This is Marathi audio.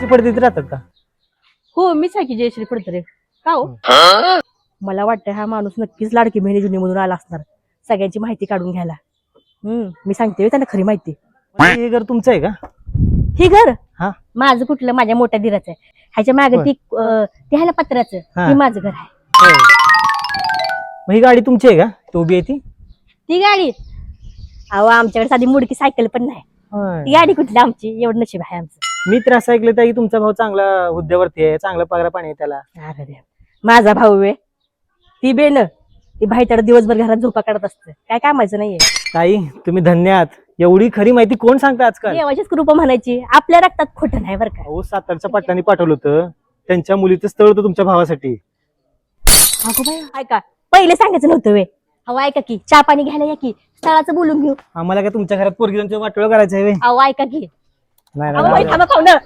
पडतीत राहतात का? हो मीच आहे की जयश्री फडतरे. का हो? मला वाटतं हा माणूस नक्कीच लाडकी बहिणी जुनीमधून आला असणार सगळ्यांची माहिती काढून घ्यायला. मी सांगते त्यांना खरी माहिती. म्हणजे हे घर तुमचं आहे का? ही घर हा. माझं कुठलं, माझ्या मोठ्या दिराचं आहे. ह्याच्या मागे ती आहे ना पत्राचं, हा. ती माझं घर आहे. होय. मग ही गाडी तुमची आहे का? ती उभी आहे ती? ती गाडी अहो आमच्याकडे साधी मुडकी सायकल पण नाही. होय. ती गाडी कुठली आमची, एवढं नशीब आहे आमचं. मी तर असं ऐकलं की तुमचा भाऊ चांगला हुद्द्यावरती आहे, चांगला पगार पाणी आहे त्याला. अरे देवा. माझा भाऊ आहे ती बेन, ती भाईताड दिवसभर घरात झोपा काढत असते, काय कामाचं नाहीये. ताई तुम्ही धन्य आहात. एवढी खरी माहिती कोण सांगतं आजकाल? देवाचीच कृपा म्हणायची, आपल्या रक्तात खोटं नाही बरं का. अहो सातारच्या पाटलांनी पाठवलं होतं, त्यांच्या मुलीचं स्थळ होतं तुमच्या भावासाठी. अगो बाई, ऐका पहिले सांगायचं नव्हतं वे. अहो ऐका की चहा पाणी घ्यायला या की, स्थळाचं बोलून घेऊ. आम्हाला काय तुमच्या घरात पोरगी वाटोळं करायचं आहे व्हय? अहो ऐका की. नाही अहो बाई, नाही थांबा पाहुणं.